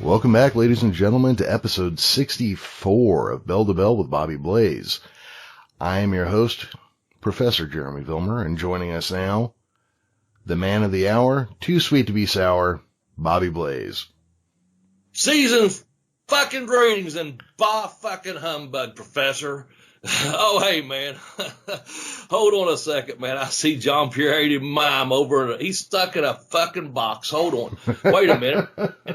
Welcome back, ladies and gentlemen, to episode 64 of Bell to Bell with Bobby Blaze. I am your host, Professor Jeremy Vilmer, and joining us now, the man of the hour, too sweet to be sour, Bobby Blaze. Season fucking greetings and bah fucking humbug, Professor. Oh, hey, man. Hold on a second, man. I see John Pierre Mime over. He's stuck in a fucking box. Hold on. Wait a minute.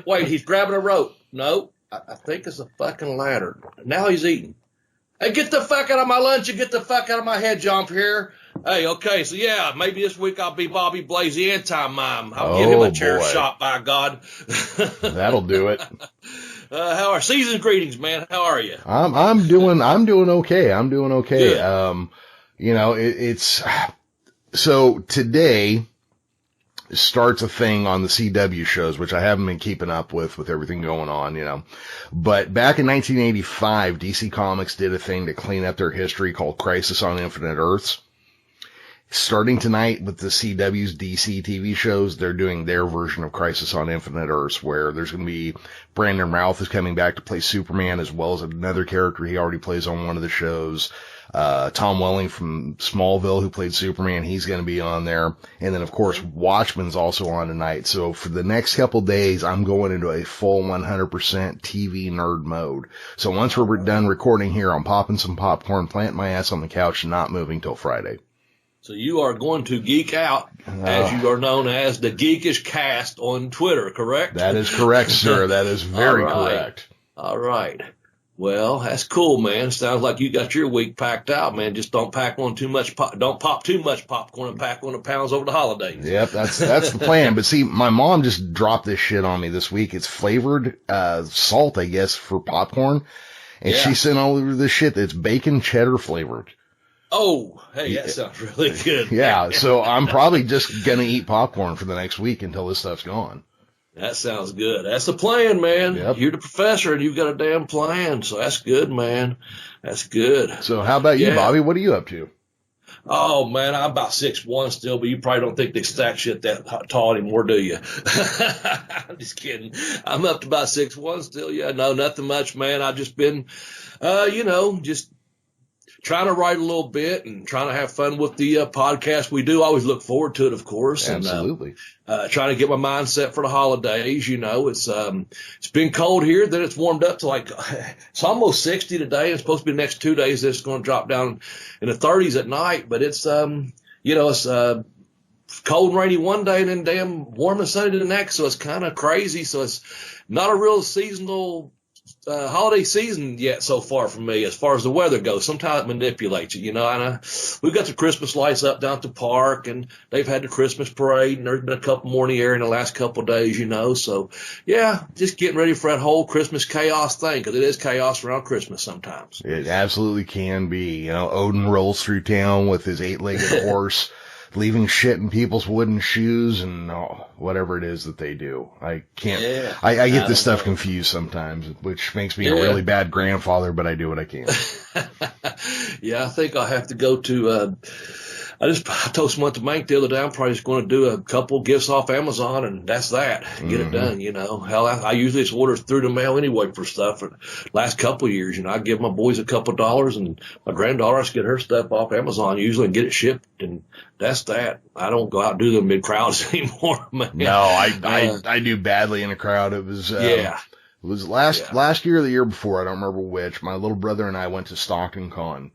Wait, he's grabbing a rope. No, I think it's a fucking ladder. Now he's eating. Hey, get the fuck out of my lunch and get the fuck out of my head, John Pierre. Hey, okay, so yeah, maybe this week I'll be Bobby Blaze, the anti-mime. I'll give him a chair shot, by God. That'll do it. How are season greetings, man? How are you? I'm doing okay. I'm doing okay. Good. It's so today starts a thing on the CW shows, which I haven't been keeping up with everything going on, But back in 1985, DC Comics did a thing to clean up their history called Crisis on Infinite Earths. Starting tonight with the CW's DC TV shows, they're doing their version of Crisis on Infinite Earths, where there's going to be Brandon Routh is coming back to play Superman, as well as another character he already plays on one of the shows. Tom Welling from Smallville, who played Superman, he's going to be on there. And then, of course, Watchmen's also on tonight. So for the next couple days, I'm going into a full 100% TV nerd mode. So once we're done recording here, I'm popping some popcorn, planting my ass on the couch, and not moving till Friday. So you are going to geek out, as you are known as the Geekish Cast on Twitter, correct? That is correct, sir. That is very correct. All right. Well, that's cool, man. Sounds like you got your week packed out, man. Just don't pack on too much. Don't pop too much popcorn and pack on the pounds over the holidays. Yep, that's the plan. But see, my mom just dropped this shit on me this week. It's flavored salt, I guess, for popcorn, and she sent all over this shit that's bacon cheddar flavored. Oh, hey, that sounds really good. Yeah, so I'm probably just going to eat popcorn for the next week until this stuff's gone. That sounds good. That's the plan, man. Yep. You're the professor and you've got a damn plan, so that's good, man. That's good. So how about you, Bobby? What are you up to? Oh, man, I'm about 6'1" still, but you probably don't think they stack shit that tall anymore, do you? I'm just kidding. I'm up to about 6'1" still. Yeah, no, nothing much, man. I've just been, just trying to write a little bit and trying to have fun with the podcast we do. I always look forward to it, of course. Absolutely. And trying to get my mind set for the holidays. It's been cold here. Then it's warmed up to it's almost 60 today. It's supposed to be the next 2 days. It's going to drop down in the 30s at night. But it's, it's cold and rainy one day and then damn warm and sunny the next. So it's kind of crazy. So it's not a real seasonal holiday season yet so far for me as far as the weather goes. Sometimes it manipulates you, and we've got the Christmas lights up down at the park and they've had the Christmas parade and there's been a couple more in the air in the last couple of days, so yeah, just getting ready for that whole Christmas chaos thing, because it is chaos around Christmas sometimes. It absolutely can be. Odin rolls through town with his 8-legged horse, leaving shit in people's wooden shoes and whatever it is that they do. I can't, yeah, I get this stuff confused sometimes, which makes me a really bad grandfather, but I do what I can. Yeah, I think I'll have to go to, I told someone at the bank the other day, I'm probably just going to do a couple gifts off Amazon and that's that. Get it done, Hell, I usually just order through the mail anyway for stuff. For the last couple of years, I give my boys a couple of dollars and my granddaughter, I just get her stuff off Amazon usually and get it shipped, and that's that. I don't go out and do them in crowds anymore, man. No, I do badly in a crowd. It was, it was last year or the year before, I don't remember which. My little brother and I went to Stockton Con.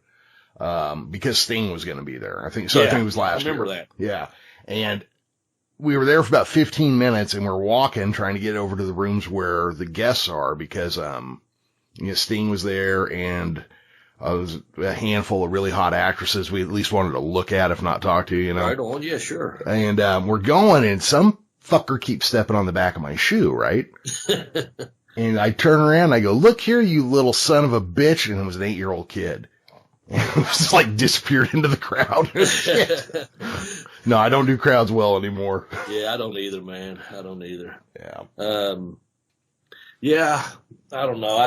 Because Sting was going to be there. I think it was last year. I remember that. Yeah. And we were there for about 15 minutes and we're walking, trying to get over to the rooms where the guests are, because, Sting was there and was a handful of really hot actresses we at least wanted to look at, if not talk to, Right on. Yeah, sure. And, we're going and some fucker keeps stepping on the back of my shoe, right? And I turn around and I go, "Look here, you little son of a bitch." And it was an 8-year-old kid. It was disappeared into the crowd. No, I don't do crowds well anymore. Yeah, I don't either, man. I don't either. Yeah. I don't know.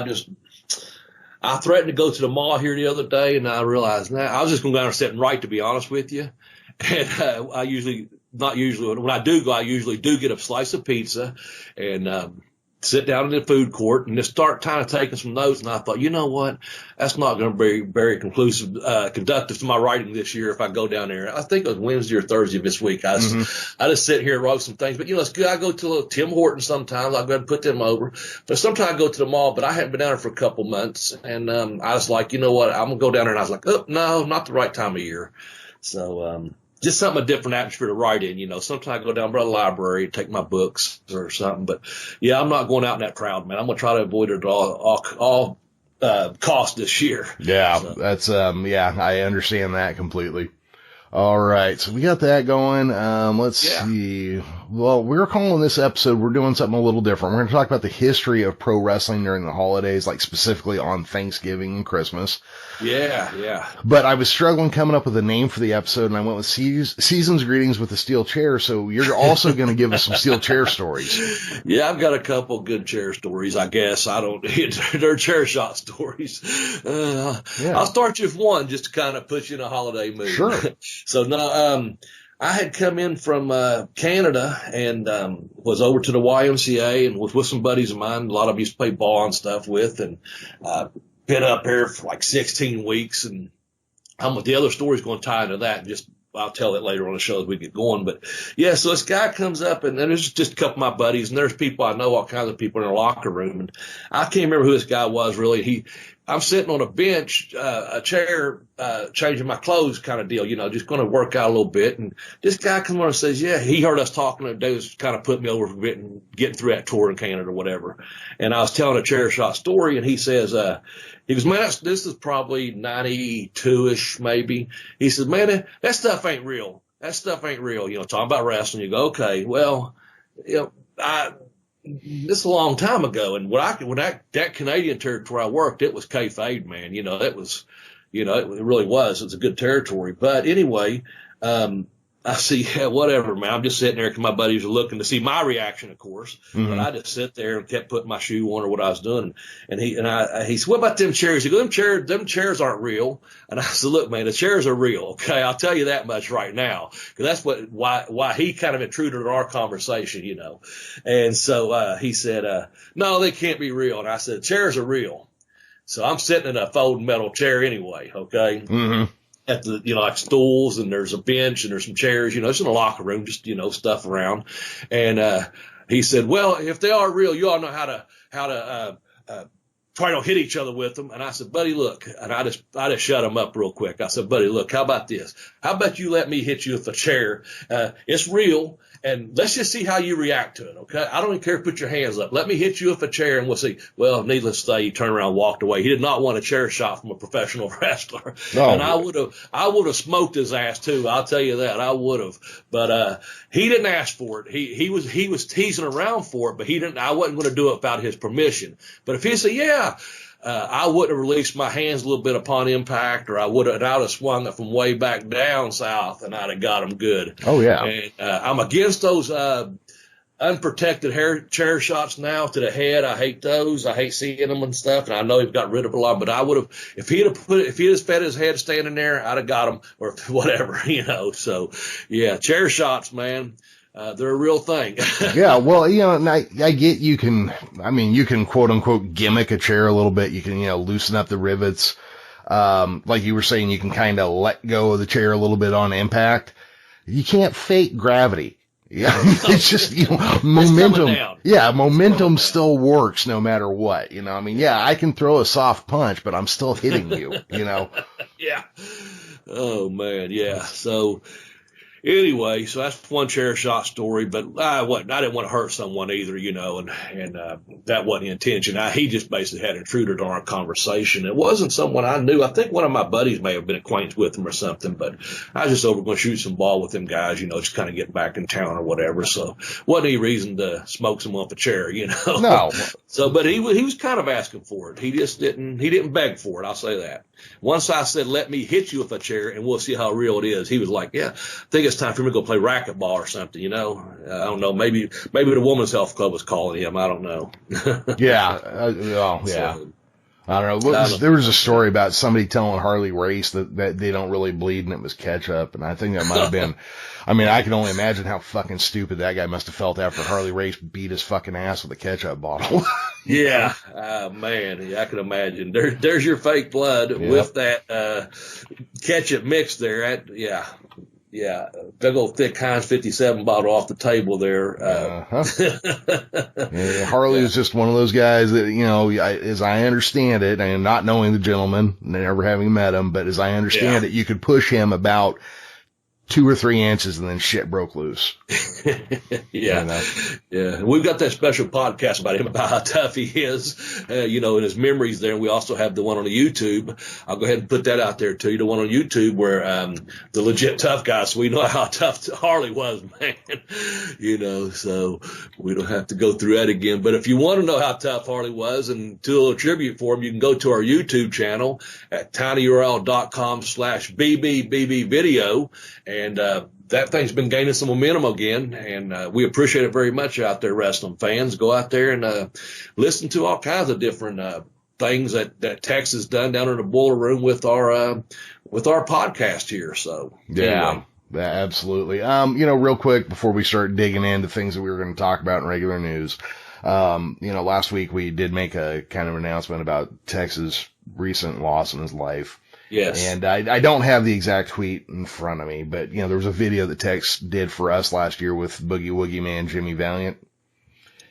I threatened to go to the mall here the other day, and I realized now I was just going to go down and sit and write, to be honest with you. And when I do go, I usually do get a slice of pizza and sit down in the food court and just start kind of taking some notes. And I thought, you know what? That's not going to be very conductive to my writing this year if I go down there. I think it was Wednesday or Thursday of this week. I just sit here and wrote some things. But, it's good. I go to Tim Hortons sometimes. I'll go and put them over. But sometimes I go to the mall, but I hadn't been down there for a couple months. And I was like, you know what? I'm going to go down there. And I was like, oh, no, not the right time of year. So just something, a different atmosphere to write in, Sometimes I go down by the library and take my books or something. But, yeah, I'm not going out in that crowd, man. I'm going to try to avoid it at all cost this year. Yeah, so. That's, I understand that completely. All right, so we got that going. Let's see. Well, we're calling this episode, we're doing something a little different. We're going to talk about the history of pro wrestling during the holidays, like specifically on Thanksgiving and Christmas. Yeah. But I was struggling coming up with a name for the episode, and I went with Season's Greetings with the Steel Chair, so you're also going to give us some steel chair stories. Yeah, I've got a couple good chair stories, I guess. They're chair shot stories. I'll start you with one just to kind of put you in a holiday mood. Sure. So, no, I had come in from Canada and was over to the YMCA and was with some buddies of mine. A lot of them used to play ball and stuff with, and been up here for like 16 weeks. And the other story's going to tie into that. I'll tell it later on the show as we get going. But, yeah, so this guy comes up, and there's just a couple of my buddies, and there's people I know, all kinds of people in the locker room. And I can't remember who this guy was really. I'm sitting on a bench, a chair, changing my clothes kind of deal, just going to work out a little bit. And this guy comes on and says, yeah, he heard us talking, and they was kind of putting me over for a bit and getting through that tour in Canada or whatever. And I was telling a chair shot story, and he says, he goes, man, this is probably 92-ish maybe. He says, man, that stuff ain't real. That stuff ain't real. Talking about wrestling. You go, okay, well, this is a long time ago, and when that Canadian territory I worked, it was kayfabe, man. It was, it really was. It was a good territory. But anyway, I see, whatever, man. I'm just sitting there because my buddies are looking to see my reaction, of course. But I just sit there and kept putting my shoe on or what I was doing. And he said, what about them chairs? He goes, them chairs aren't real. And I said, look, man, the chairs are real. Okay. I'll tell you that much right now. Cause that's why he kind of intruded in our conversation, And so, he said, no, they can't be real. And I said, chairs are real. So I'm sitting in a folding metal chair anyway. Okay. Mm-hmm. At the, like stools, and there's a bench and there's some chairs, it's in a locker room, just, stuff around. And, he said, well, if they are real, you all know how to try to hit each other with them. And I said, buddy, look, and I just shut him up real quick. I said, buddy, look, how about this? How about you let me hit you with a chair? It's real. And let's just see how you react to it, okay? I don't even care if you put your hands up. Let me hit you with a chair, and we'll see. Well, needless to say, he turned around and walked away. He did not want a chair shot from a professional wrestler. No. And I would have smoked his ass too. I'll tell you that. I would have. But he didn't ask for it. He was teasing around for it, but I wasn't going to do it without his permission. But if he said, yeah, I wouldn't have released my hands a little bit upon impact, or I would have swung it from way back down south, and I'd have got him good. Oh, yeah. And I'm against those unprotected chair shots now to the head. I hate those. I hate seeing them and stuff, and I know he's got rid of a lot, but I would have, if he'd have fed his head standing there, I'd have got him, or whatever, So, yeah, chair shots, man. They're a real thing. Yeah, well, and I get you can quote unquote gimmick a chair a little bit. You can, loosen up the rivets. Like you were saying, you can kind of let go of the chair a little bit on impact. You can't fake gravity. Yeah, it's just, momentum. Yeah, momentum still works no matter what. I can throw a soft punch, but I'm still hitting you, Yeah. Oh, man. Yeah. So, anyway, so that's one chair shot story, but I didn't want to hurt someone either, and that wasn't the intention. He just basically had intruded on our conversation. It wasn't someone I knew. I think one of my buddies may have been acquainted with him or something, but I was just over going to shoot some ball with them guys, just kind of get back in town or whatever. So wasn't any reason to smoke someone off a chair, No. So, but he was kind of asking for it. He just didn't beg for it. I'll say that. Once I said, let me hit you with a chair and we'll see how real it is, he was like, yeah, I think it's time for me to go play racquetball or something, I don't know. Maybe the Women's Health Club was calling him. I don't know. Yeah. Yeah. So, I don't know. There was a story about somebody telling Harley Race that they don't really bleed and it was ketchup. And I think that might have been, I mean, I can only imagine how fucking stupid that guy must have felt after Harley Race beat his fucking ass with a ketchup bottle. Yeah. Man, yeah, I can imagine. There's your fake blood with that, ketchup mix there. Yeah, big old thick Heinz 57 bottle off the table there. Yeah, Harley is just one of those guys that, you know, as I understand it, and not knowing the gentleman, never having met him, but as I understand it, you could push him about 2 or 3 inches and then shit broke loose. Yeah. You know? Yeah. We've got that special podcast about him, about how tough he is, you know, and his memories there. And we also have the one on the YouTube. I'll go ahead and put that out there too. The one on YouTube where, the legit tough guy. So we know how tough Harley was, man, you know, so we don't have to go through that again. But if you want to know how tough Harley was and do a little tribute for him, you can go to our YouTube channel at tinyurl.com/BBBB video. And that thing's been gaining some momentum again, and we appreciate it very much out there, wrestling fans. Go out there and listen to all kinds of different things that Tex has done down in the boiler room with our podcast here. So yeah. Yeah, absolutely. You know, real quick before we start digging into things that we were going to talk about in regular news, you know, last week we did make a kind of announcement about Tex's recent loss in his life. Yes. And I don't have the exact tweet in front of me, but, you know, there was a video that Tex did for us last year with Boogie Woogie Man Jimmy Valiant.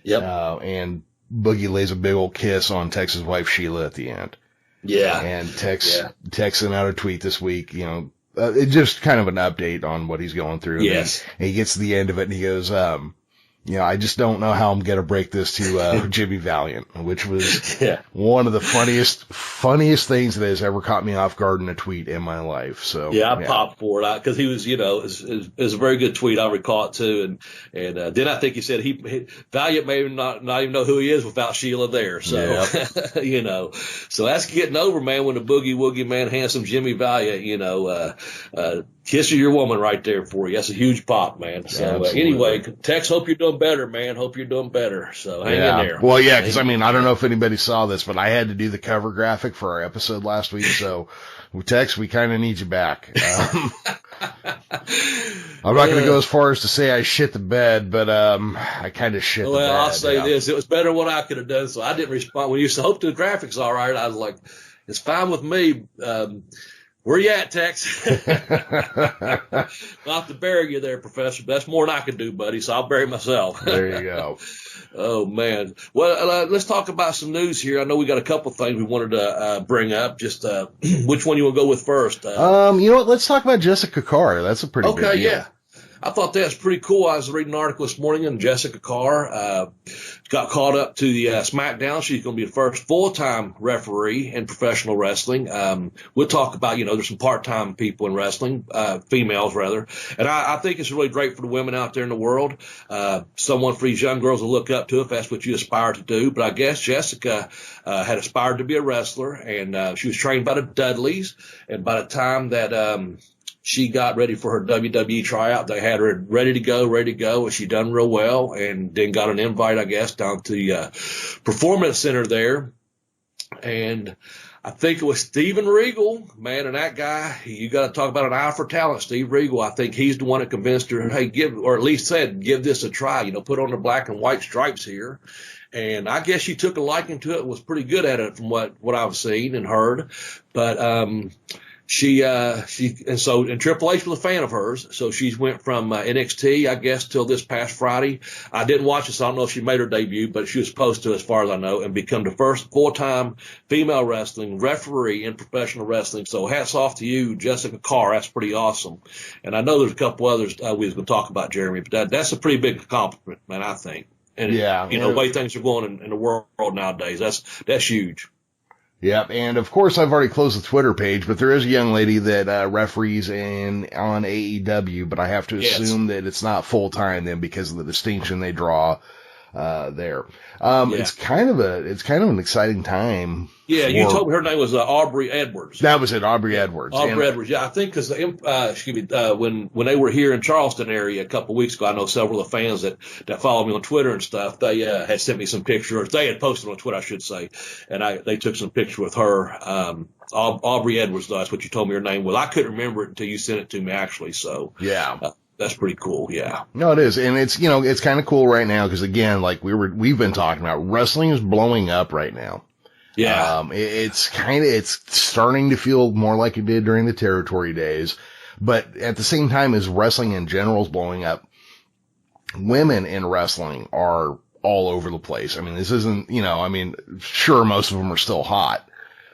Yep. And Boogie lays a big old kiss on Tex's wife Sheila at the end. Yeah. And Tex sent out a tweet this week, you know, it's just kind of an update on what he's going through. Yes. And he gets to the end of it and he goes, you know, I just don't know how I'm going to break this to Jimmy Valiant, which was one of the funniest things that has ever caught me off guard in a tweet in my life. So I popped for it because he was, you know, it was a very good tweet. I recall it too, and then I think he said he Valiant may not even know who he is without Sheila there. So you know, so that's getting over, man. When the Boogie Woogie Man, handsome Jimmy Valiant, you know, kisses your woman right there for you. That's a huge pop, man. So anyway, Tex, hope you're doing better, man. Hope you're doing better. So hang in there. Well, yeah, because I mean, I don't know if anybody saw this, but I had to do the cover graphic for our episode last week. So, Tex, we kind of need you back. I'm not going to go as far as to say I shit the bed, but I kind of shit the bed. Well, I'll say this. It was better than what I could have done, so I didn't respond. When you said, hope the graphics all right, I was like, it's fine with me. Where you at, Tex? Not to bury you there, Professor. That's more than I can do, buddy, so I'll bury myself. There you go. Oh, man. Well, let's talk about some news here. I know we got a couple things we wanted to bring up. Just which one you want to go with first? You know what? Let's talk about Jessica Carr. That's a pretty big deal. Okay, yeah. I thought that was pretty cool. I was reading an article this morning, and Jessica Carr got called up to the SmackDown. She's going to be the first full-time referee in professional wrestling. We'll talk about, you know, there's some part-time people in wrestling, females rather. And I think it's really great for the women out there in the world. Someone for these young girls to look up to if that's what you aspire to do. But I guess Jessica had aspired to be a wrestler, and she was trained by the Dudleys. And by the time that she got ready for her WWE tryout, they had her ready to go, and she done real well, and then got an invite, I guess, down to the Performance Center there. And I think it was Steven Regal, man, and that guy, you got to talk about an eye for talent, Steve Regal. I think he's the one that convinced her, hey, or at least said, give this a try, you know, put on the black and white stripes here. And I guess she took a liking to it, was pretty good at it from what I've seen and heard. But, and Triple H was a fan of hers, so she went from NXT, I guess, till this past Friday. I didn't watch it, so I don't know if she made her debut, but she was supposed to, as far as I know, and become the first full-time female wrestling referee in professional wrestling. So hats off to you, Jessica Carr. That's pretty awesome. And I know there's a couple others we was going to talk about, Jeremy, but that's a pretty big accomplishment, man, I think. And, you know, the way things are going in the world nowadays, that's huge. Yep, and of course I've already closed the Twitter page, but there is a young lady that referees on AEW, but I have to assume that it's not full time then because of the distinction they draw there. It's kind of an exciting time. Yeah, you told me her name was Aubrey Edwards. That was it, Aubrey Edwards. Aubrey Edwards, yeah. I think because when they were here in Charleston area a couple of weeks ago, I know several of the fans that follow me on Twitter and stuff, they had sent me some pictures. They had posted on Twitter, I should say, and they took some pictures with her. Aubrey Edwards, that's what you told me her name was. I couldn't remember it until you sent it to me, actually. So yeah. That's pretty cool. Yeah. No, it is. And it's, it's kind of cool right now because, again, like we've been talking about, wrestling is blowing up right now. Yeah. It's starting to feel more like it did during the territory days. But at the same time as wrestling in general is blowing up, women in wrestling are all over the place. I mean, this isn't, sure, most of them are still hot.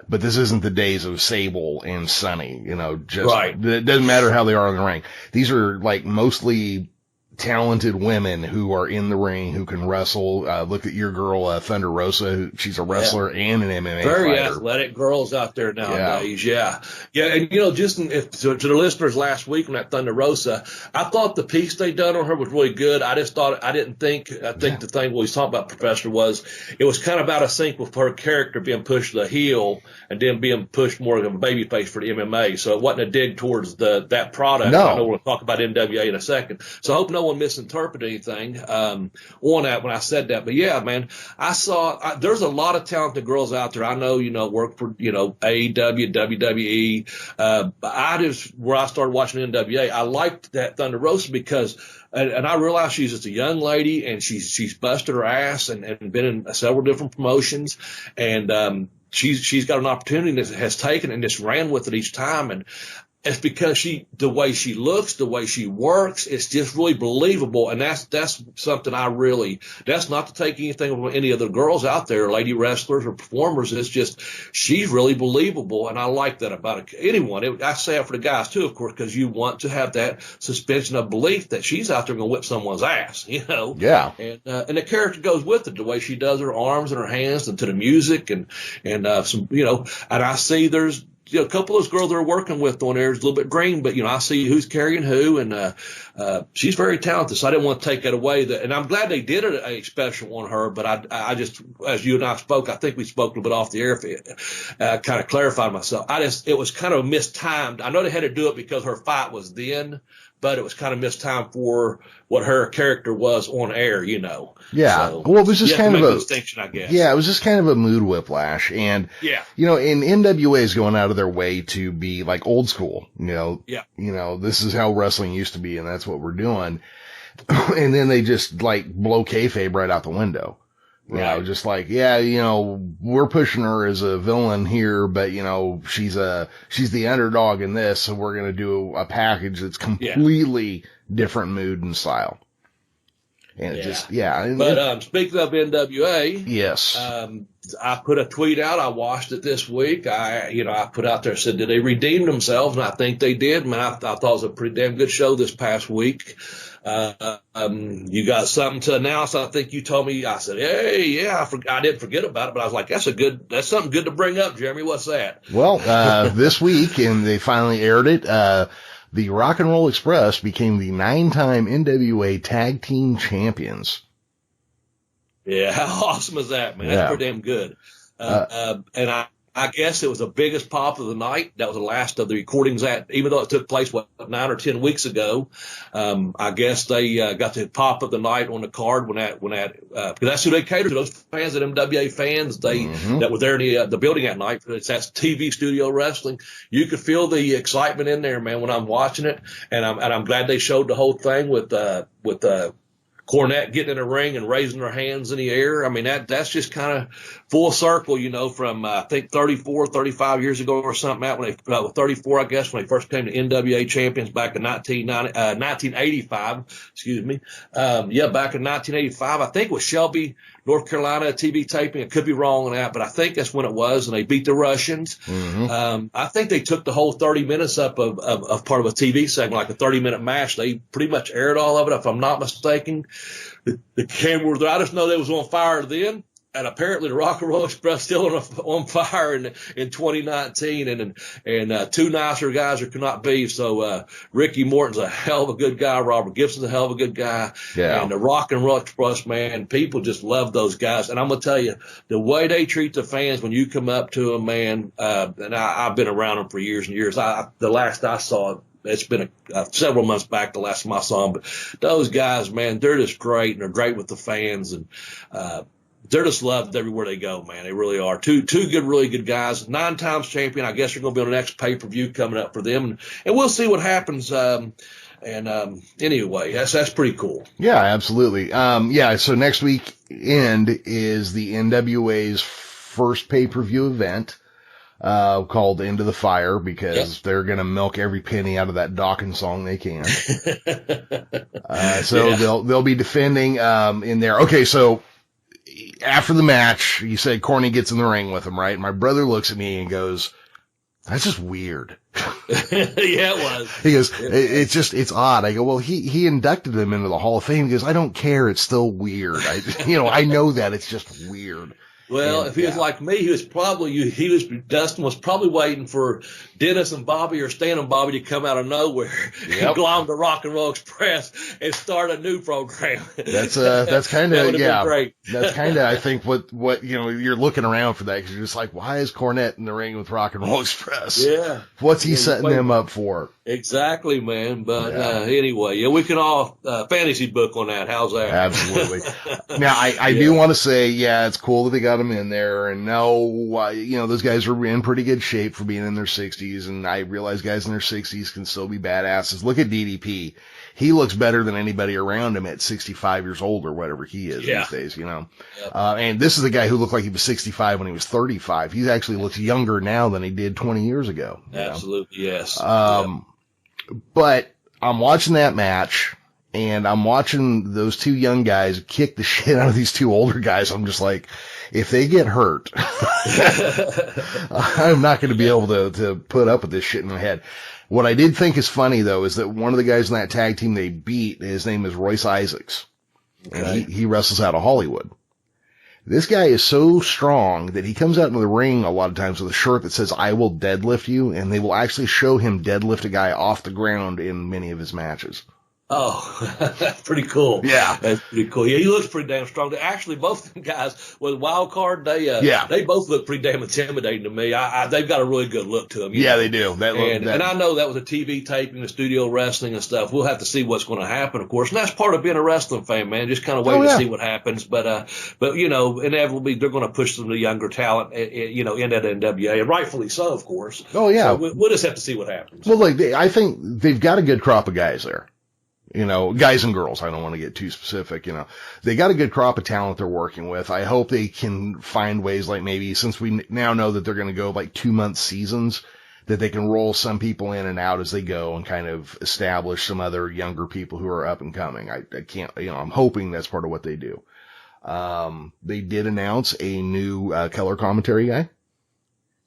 But this isn't the days of Sable and Sunny, just, right. It doesn't matter how they are in the ring. These are like mostly talented women who are in the ring, who can wrestle. Look at your girl, Thunder Rosa. She's a wrestler and an MMA Very fighter. athletic girls out there nowadays. Yeah. And, just to the listeners last week on that Thunder Rosa, I thought the piece they done on her was really good. I think the thing we was talking about, Professor, was it was kind of out of sync with her character being pushed to the heel and then being pushed more of a babyface for the MMA. So it wasn't a dig towards that product. No. I know we'll talk about NWA in a second. So I hope no one misinterpreted anything on that when I said that. But yeah, man, there's a lot of talented girls out there. I know, work for, AEW, WWE. Where I started watching NWA, I liked that Thunder Rosa because, and I realized she's just a young lady and she's busted her ass and been in several different promotions. And, she's got an opportunity that has taken and just ran with it each time. And it's because the way she looks, the way she works, it's just really believable. And that's something that's not to take anything from any of the girls out there, lady wrestlers or performers. It's just, she's really believable. And I like that about anyone. I say it for the guys too, of course, because you want to have that suspension of belief that she's out there going to whip someone's ass, Yeah. And the character goes with it, the way she does her arms and her hands and to the music and some, and I see there's, a couple of those girls they're working with on there is a little bit green, but I see who's carrying who, and she's very talented. So I didn't want to take it away. And I'm glad they did a special on her. But I just, as you and I spoke, I think we spoke a little bit off the air. Kind of clarified myself. It was kind of mistimed. I know they had to do it because her fight was then, but it was kind of mistimed for what her character was on air, Yeah. So, well, it was just kind of a distinction, I guess. Yeah, it was just kind of a mood whiplash. And, yeah. And NWA is going out of their way to be like old school, Yeah. This is how wrestling used to be and that's what we're doing. And then they just like blow kayfabe right out the window. Right. Just like, we're pushing her as a villain here, but she's the underdog in this, so we're going to do a package that's completely different mood and style. And it just, But, speaking of NWA. Yes. I put a tweet out. I watched it this week. I put out there, said, did they redeem themselves? And I think they did. Man, I thought it was a pretty damn good show this past week. You got something to announce? I think you told me. I said, hey, yeah, I didn't forget about it, but I was like, that's something good to bring up, Jeremy. What's that? Well, this week, and they finally aired it, the Rock and Roll Express became the 9-time NWA Tag Team Champions. Yeah, how awesome is that, man? That's pretty damn good. And I guess it was the biggest pop of the night. That was the last of the recordings even though it took place, 9 or 10 weeks ago. I guess they, got the pop of the night on the card because that's who they catered to, those fans, the MWA fans, that were there in the building that night. That's TV studio wrestling. You could feel the excitement in there, man, when I'm watching it. And I'm glad they showed the whole thing with Cornette getting in the ring and raising her hands in the air. I mean, that's just kind of full circle, from, I think 35 years ago or something out when 34, I guess, when they first came to NWA champions back in 1985, excuse me. Back in 1985, I think it was Shelby, North Carolina TV taping. I could be wrong on that, but I think that's when it was, and they beat the Russians. Mm-hmm. I think they took the whole 30 minutes up of part of a TV segment, like a 30-minute match. They pretty much aired all of it, if I'm not mistaken. The camera was there. I just know they was on fire then. apparently the Rock and Roll Express still on fire in 2019, and two nicer guys there could not be. So Ricky Morton's a hell of a good guy. Robert Gibson's a hell of a good guy. Yeah. And the Rock and Roll Express, man, people just love those guys. And I'm gonna tell you, the way they treat the fans when you come up to them, man. And I've been around them for years and years. The last I saw, it's been several months back, the last time I saw them. But those guys, man, they're just great, and they're great with the fans, and they're just loved everywhere they go, man. They really are. Two good, really good guys. 9 times champion. I guess they're going to be on the next pay-per-view coming up for them, and we'll see what happens. Anyway, that's pretty cool. Yeah, absolutely. So next weekend is the NWA's first pay-per-view event. Called Into the Fire, because they're going to milk every penny out of that Dawkins song they can. They'll be defending, in there. Okay. So after the match, you said Corny gets in the ring with him, right? My brother looks at me and goes, "That's just weird." Yeah, it was. He goes, it's odd. I go, well, he inducted him into the Hall of Fame. He goes, I don't care. It's still weird. I know that it's just weird. Well, if he was like me, Dustin was probably waiting for Dennis and Bobby or Stan and Bobby to come out of nowhere and glom the Rock and Roll Express and start a new program. That's kind of, great. That's kind of, I think what, you're looking around for that, because you're just like, why is Cornette in the ring with Rock and Roll Express? Yeah. What's he setting them up for? Exactly, man. But, anyway, we can all, fantasy book on that. How's that? Absolutely. Now, I do want to say, it's cool that they got him in there, and those guys are in pretty good shape for being in their 60s, and I realize guys in their 60s can still be badasses. Look at DDP. He looks better than anybody around him at 65 years old or whatever he is these days, Yep. And this is a guy who looked like he was 65 when he was 35. He actually looks younger now than he did 20 years ago. Absolutely, yes. But I'm watching that match, and I'm watching those two young guys kick the shit out of these two older guys. I'm just like, if they get hurt, I'm not going to be able to put up with this shit in my head. What I did think is funny, though, is that one of the guys in that tag team they beat, his name is Royce Isaacs. Okay. And he wrestles out of Hollywood. This guy is so strong that he comes out into the ring a lot of times with a shirt that says, "I will deadlift you," and they will actually show him deadlift a guy off the ground in many of his matches. Oh, that's pretty cool. Yeah. That's pretty cool. Yeah, he looks pretty damn strong. Actually, both of them guys with Wild Card, they both look pretty damn intimidating to me. They've got a really good look to them. They do. And I know that was a TV taping, the studio wrestling and stuff. We'll have to see what's going to happen, of course. And that's part of being a wrestling fan, man. Just kind of wait to see what happens. But inevitably they're going to push some of the younger talent, into that NWA, and rightfully so, of course. Oh, yeah. So we'll just have to see what happens. Well, I think they've got a good crop of guys there. Guys and girls. I don't want to get too specific. They got a good crop of talent they're working with. I hope they can find ways, like maybe since we now know that they're going to go like 2-month seasons, that they can roll some people in and out as they go and kind of establish some other younger people who are up and coming. I can't, I'm hoping that's part of what they do. They did announce a new, color commentary guy.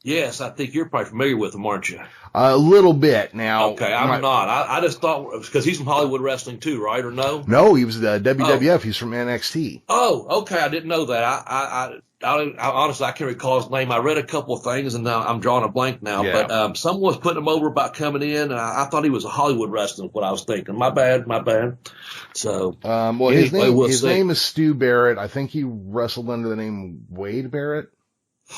Yes, I think you're probably familiar with him, aren't you? A little bit. Now, okay, I'm not. I just thought, because he's from Hollywood Wrestling too, right? Or no? No, he was the WWF. Oh. He's from NXT. Oh, okay. I didn't know that. I honestly, I can't recall his name. I read a couple of things, and now I'm drawing a blank now. Yeah. But someone was putting him over about coming in, and I thought he was a Hollywood Wrestling. What I was thinking. My bad. So, his name is Stu Barrett. I think he wrestled under the name Wade Barrett.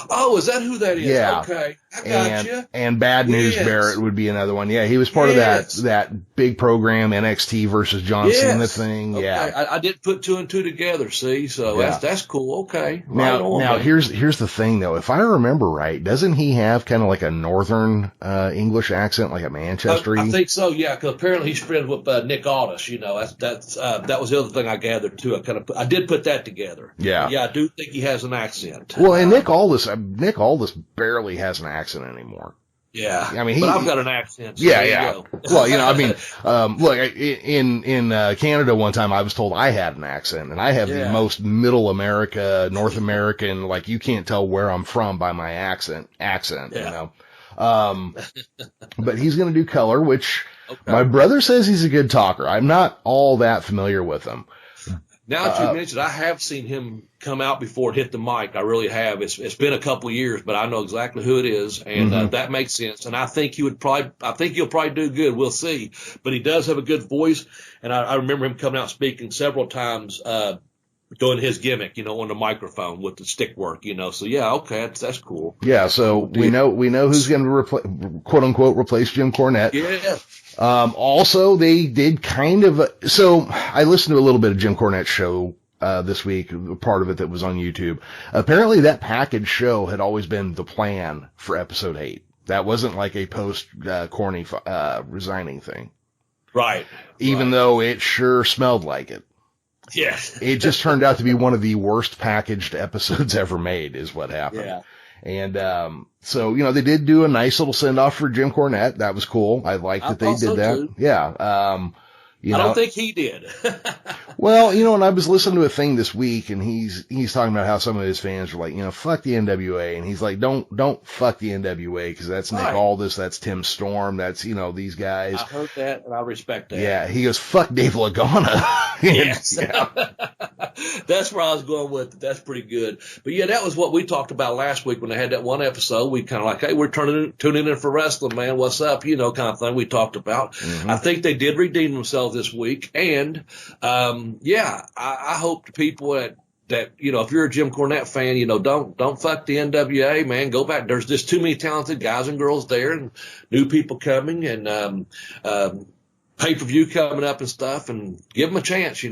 Oh, is that who that is? Yeah. Okay. I got you. And Bad News Barrett would be another one. Yeah, he was part of that big program, NXT versus John Cena thing. Okay. Yeah. I didn't put 2 and 2 together, see? So that's cool. Okay. Now here's the thing, though. If I remember right, doesn't he have kind of like a northern English accent, like a Manchester-y? I think so, yeah, because apparently he's friends with Nick Aldis. That was the other thing I gathered, too. I did put that together. Yeah. Yeah, I do think he has an accent. Well, and Nick Aldis barely has an accent anymore. Yeah, I mean, but I've got an accent. So yeah. Well, look, in Canada one time I was told I had an accent, and I have the most middle America, North American, like you can't tell where I'm from by my accent, but he's going to do color, which my brother says he's a good talker. I'm not all that familiar with him. Now that you mentioned, I have seen him come out before and hit the mic. I really have. It's been a couple of years, but I know exactly who it is, and that makes sense. And I think he'll probably do good. We'll see. But he does have a good voice, and I remember him coming out speaking several times, doing his gimmick, on the microphone with the stick work, So yeah, okay, that's cool. Yeah, so we know who's going to quote unquote replace Jim Cornette. Yeah. Also, they did so I listened to a little bit of Jim Cornette's show this week, part of it that was on YouTube. Apparently that package show had always been the plan for episode 8. That wasn't like a post Corny resigning thing. Right. Even though it sure smelled like it. Yes. It just turned out to be one of the worst packaged episodes ever made is what happened. Yeah. And, so, they did do a nice little send off for Jim Cornette. That was cool. I liked that they did that. Too. Yeah. I don't think he did. Well, and I was listening to a thing this week, and he's talking about how some of his fans were like, fuck the NWA, and he's like, don't fuck the NWA, because that's Nick Aldis, that's Tim Storm, that's these guys. I heard that, and I respect that. Yeah, he goes, fuck Dave Lagana. Yes. That's where I was going with it. That's pretty good. But yeah, that was what we talked about last week when they had that one episode. We kind of like, hey, we're tuning in for wrestling, man. What's up? Kind of thing we talked about. I think they did redeem themselves this week. And, I hope the people that, if you're a Jim Cornette fan, don't fuck the NWA, man. Go back. There's just too many talented guys and girls there and new people coming and, pay-per-view coming up and stuff, and give them a chance,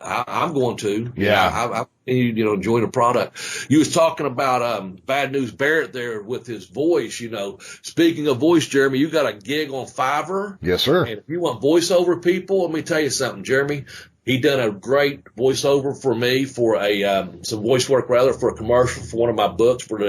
I'm going to. Yeah. I enjoy the product. You was talking about Bad News Barrett there with his voice, Speaking of voice, Jeremy, you got a gig on Fiverr. Yes, sir. And if you want voiceover people, let me tell you something, Jeremy. He done a great voiceover for me for some voice work for a commercial for one of my books for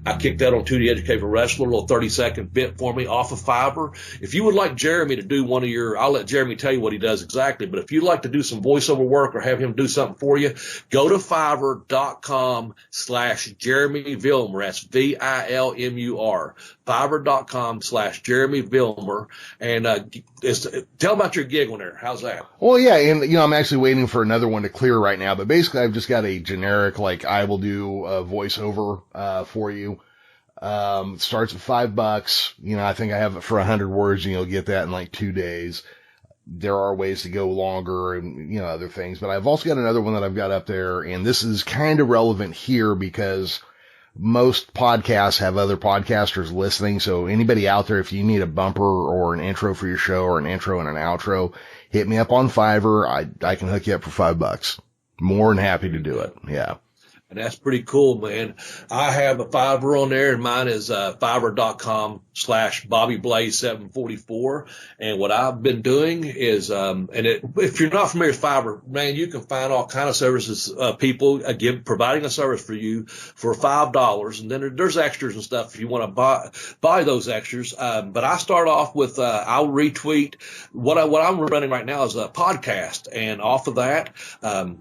I kicked that on To the Educated Wrestler, a little 30-second bit for me off of Fiverr. If you would like Jeremy to do one of I'll let Jeremy tell you what he does exactly, but if you'd like to do some voiceover work or have him do something for you, go to Fiverr.com/Jeremy Vilmer. That's Vilmur. Fiverr.com/Jeremy Vilmer. And tell about your gig on there. How's that? Well, yeah, and I'm actually waiting for another one to clear right now, but basically I've just got a generic, I will do a voiceover for you. Starts at $5. I think I have it for 100 words, and you'll get that in 2 days. There are ways to go longer and, other things, but I've also got another one that I've got up there, and this is kind of relevant here because most podcasts have other podcasters listening. So anybody out there, if you need a bumper or an intro for your show or an intro and an outro, hit me up on Fiverr. I can hook you up for $5. More than happy to do it. Yeah. And that's pretty cool, man. I have a Fiverr on there, and mine is Fiverr.com/BobbyBlaze744. And what I've been doing is, if you're not familiar with Fiverr, man, you can find all kind of services, people providing a service for you for $5. And then there's extras and stuff if you want to buy those extras. But I start off with, I'll retweet what I'm running right now is a podcast, and off of that, I'll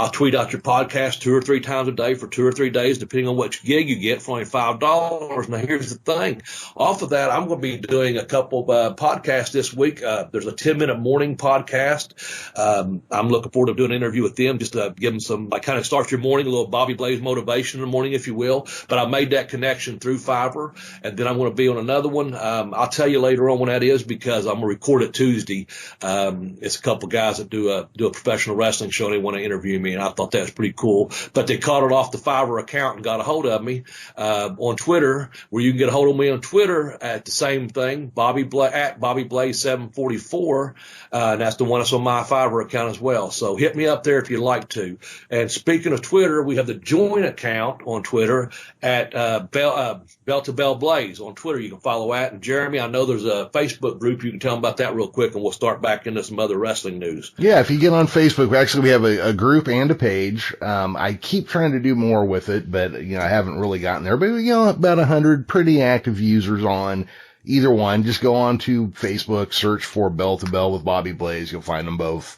tweet out your podcast 2 or 3 times a day for 2 or 3 days, depending on which gig you get for only $5. Now, here's the thing. Off of that, I'm going to be doing a couple of podcasts this week. There's a 10-minute morning podcast. I'm looking forward to doing an interview with them, just to give them some, kind of start your morning, a little Bobby Blaze motivation in the morning, if you will. But I made that connection through Fiverr, and then I'm going to be on another one. I'll tell you later on when that is, because I'm going to record it Tuesday. It's a couple guys that do a professional wrestling show, and they want to interview me, and I thought that was pretty cool. But they caught it off the Fiverr account and got a hold of me on Twitter, where you can get a hold of me on Twitter at the same thing, at BobbyBlaze744, and that's the one that's on my Fiverr account as well. So hit me up there if you'd like to. And speaking of Twitter, we have the joint account on Twitter at Bell to Bell Blaze on Twitter. You can follow at. And Jeremy, I know there's a Facebook group. You can tell them about that real quick, and we'll start back into some other wrestling news. Yeah, if you get on Facebook, we have a group and a page. I keep trying to do more with it, but I haven't really gotten there. But about 100 pretty active users on either one. Just go on to Facebook, search for Bell to Bell with Bobby Blaze. You'll find them both.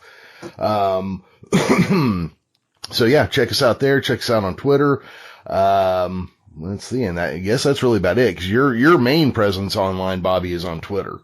So yeah, check us out there. Check us out on Twitter. Let's see, and I guess that's really about it, because your main presence online, Bobby, is on Twitter.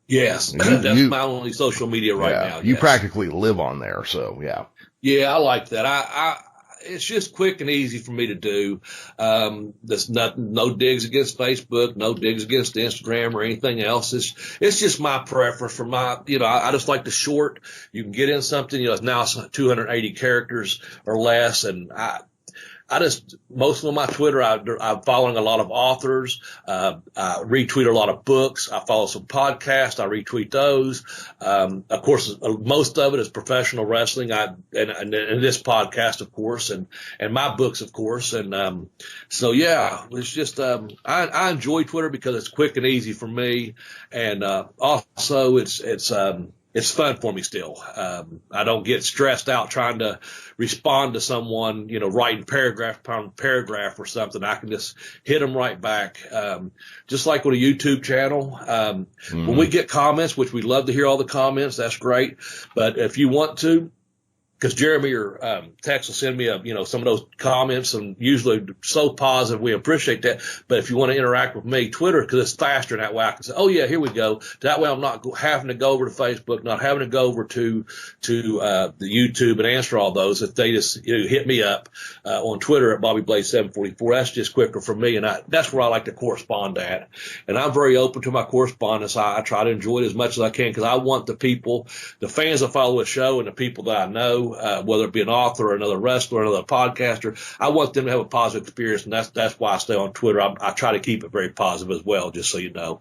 Yes, that's my only social media right now. You yes. practically live on there, so yeah. Yeah, I like that. It's just quick and easy for me to do. There's no digs against Facebook, no digs against Instagram or anything else. It's just my preference for I just like the short. You can get in something, it's now 280 characters or less. And most of my Twitter, I'm following a lot of authors. I retweet a lot of books. I follow some podcasts. I retweet those. Of course, most of it is professional wrestling. And this podcast, of course, and my books, of course. And, so yeah, it's just, I enjoy Twitter because it's quick and easy for me. And, also it's fun for me still. I don't get stressed out trying to respond to someone, writing paragraph upon paragraph or something. I can just hit them right back. Just like with a YouTube channel. When we get comments, which we love to hear all the comments, that's great. But if you want to, because Jeremy or Tex will send me some of those comments, and usually so positive. We appreciate that. But if you want to interact with me, Twitter, because it's faster, and that way I can say, oh yeah, here we go. That way I'm not having to go over to Facebook, not having to go over to the YouTube and answer all those. If they just hit me up on Twitter at BobbyBlaze744, that's just quicker for me, and that's where I like to correspond at. And I'm very open to my correspondence. I try to enjoy it as much as I can because I want the people, the fans that follow the show, and the people that I know. Whether it be an author or another wrestler or another podcaster, I want them to have a positive experience, and that's why I stay on Twitter. I try to keep it very positive as well, just so you know.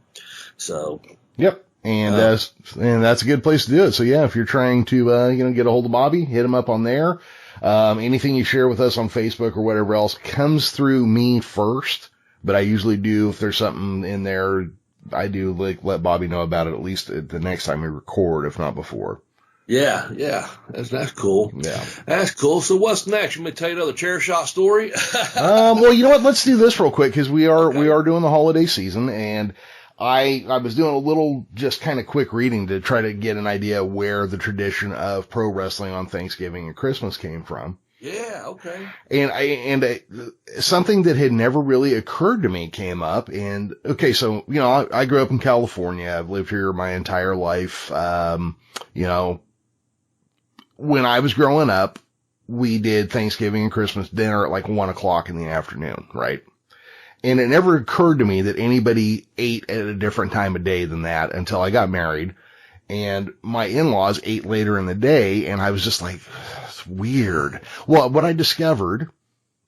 So. Yep. And that's a good place to do it. So yeah, if you're trying to, get a hold of Bobby, hit him up on there. Anything you share with us on Facebook or whatever else comes through me first, but I usually do, if there's something in there, I do let Bobby know about it at least the next time we record, if not before. Yeah. That's cool. Yeah. That's cool. So what's next? You want me to tell you another chair shot story? Well, you know what? Let's do this real quick because we are doing the holiday season, and I was doing a little just kind of quick reading to try to get an idea where the tradition of pro wrestling on Thanksgiving and Christmas came from. Yeah. Okay. And something that had never really occurred to me came up. And okay, so, I grew up in California. I've lived here my entire life. When I was growing up, we did Thanksgiving and Christmas dinner at like 1:00 in the afternoon, right? And it never occurred to me that anybody ate at a different time of day than that until I got married. And my in-laws ate later in the day, and I was just like, it's weird. Well, what I discovered,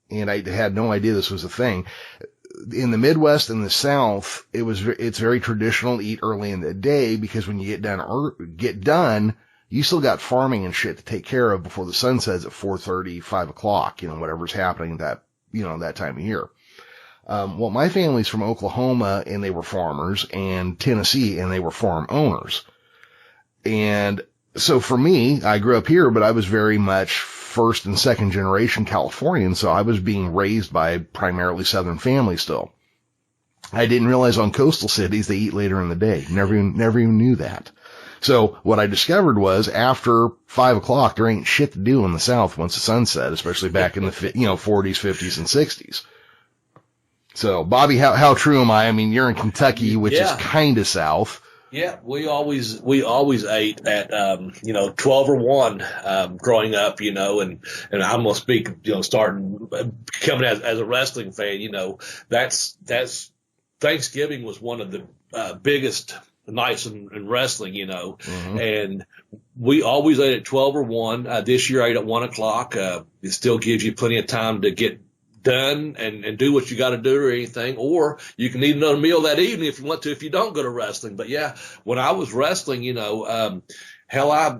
and I had no idea this was a thing, in the Midwest and the South, it's very traditional to eat early in the day because when you get done, you still got farming and shit to take care of before the sun sets at 4:30, 5:00, whatever's happening that time of year. Well, my family's from Oklahoma and they were farmers, and Tennessee and they were farm owners. And so for me, I grew up here, but I was very much first and second generation Californian. So I was being raised by primarily Southern families still. I didn't realize on coastal cities they eat later in the day. Never even knew that. So what I discovered was after 5:00, there ain't shit to do in the South once the sun set, especially back in the 40s, 50s, and 60s. So Bobby, how true am I? I mean, you're in Kentucky, which is kind of south. Yeah, we always ate at 12 or 1 growing up, and I'm gonna speak, starting coming as a wrestling fan, that's Thanksgiving was one of the biggest nights in wrestling, and we always ate at 12 or 1. This year I ate at 1:00. It still gives you plenty of time to get done and do what you got to do or anything, or you can eat another meal that evening if you want to, if you don't go to wrestling. But yeah, when I was wrestling, hell, I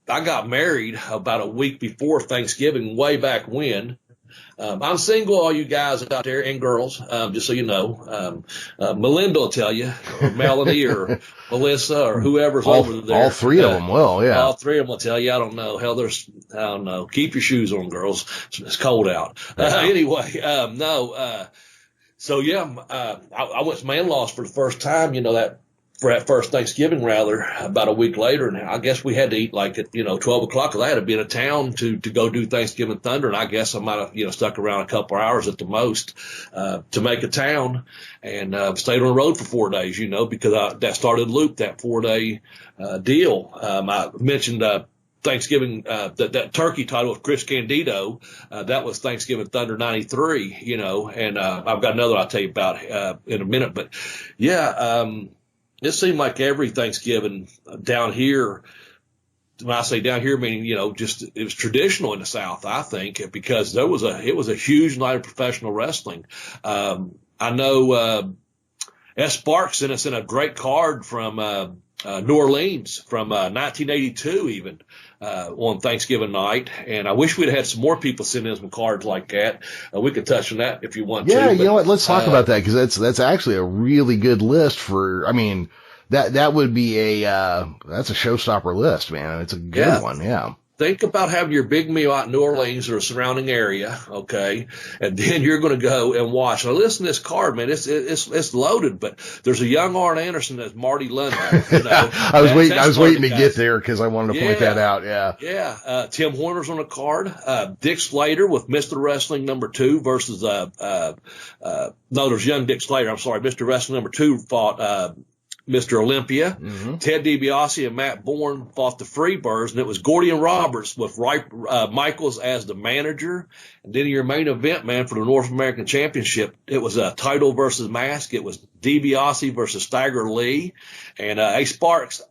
got married about a week before Thanksgiving, way back when. I'm single, all you guys out there and girls, just so you know. Melinda will tell you, or Melanie, or Melissa, or whoever's over there. All three of them will, yeah. All three of them will tell you. I don't know. Hell, I don't know. Keep your shoes on, girls. It's cold out. Anyway, no. So yeah, I went to my in-laws for the first time, that for that first Thanksgiving rather about a week later. And I guess we had to eat like at, 12 o'clock. I had to be in a town to go do Thanksgiving Thunder. And I guess I might have, stuck around a couple of hours at the most, to make a town, and, stayed on the road for 4 days, because that started loop, that 4-day, deal. I mentioned, Thanksgiving, that turkey title with Chris Candido, that was Thanksgiving Thunder 93, and, I've got another I'll tell you about, in a minute, but yeah, it seemed like every Thanksgiving down here, when I say down here, meaning, just it was traditional in the South, I think, because it was a huge night of professional wrestling. I know, S. Sparks sent us in a great card from, New Orleans from, 1982 even, on Thanksgiving night. And I wish we'd had some more people send in some cards like that. We could touch on that if you want to. Yeah, you know what? Let's talk about that, because that's actually a really good list for, that would be that's a showstopper list, man. It's a good one. Yeah. Think about having your big meal out in New Orleans or a surrounding area, okay, and then you're going to go and watch. Now, listen to this card, man. It's loaded, but there's a young Arn Anderson that's Marty London. I was waiting to get there because I wanted to point that out. Yeah. Yeah. Tim Horner's on the card. Dick Slater with Mr. Wrestling #2 versus no, there's young Dick Slater. I'm sorry, Mr. Wrestling #2 fought Mr. Olympia. Mm-hmm. Ted DiBiase and Matt Bourne fought the Freebirds, and it was Gordian Roberts with Michaels as the manager. And then your main event, man, for the North American Championship, it was a title versus mask. It was DiBiase versus Stagger Lee. And hey, Sparks,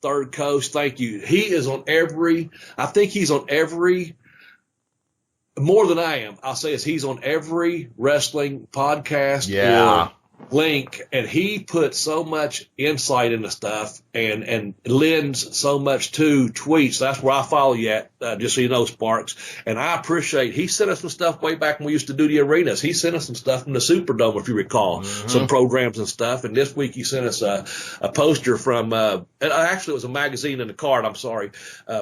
Third Coast, thank you. He is on I think he's on every, more than I am, I'll say he's on every wrestling podcast. Yeah. Or link, and he put so much insight into stuff and lends so much to tweets. That's where I follow you at, just so you know, Sparks. And I appreciate, he sent us some stuff way back when we used to do the arenas. He sent us some stuff from the Superdome, if you recall, some programs and stuff. And this week he sent us a poster from, and actually it was a magazine in the card, I'm sorry,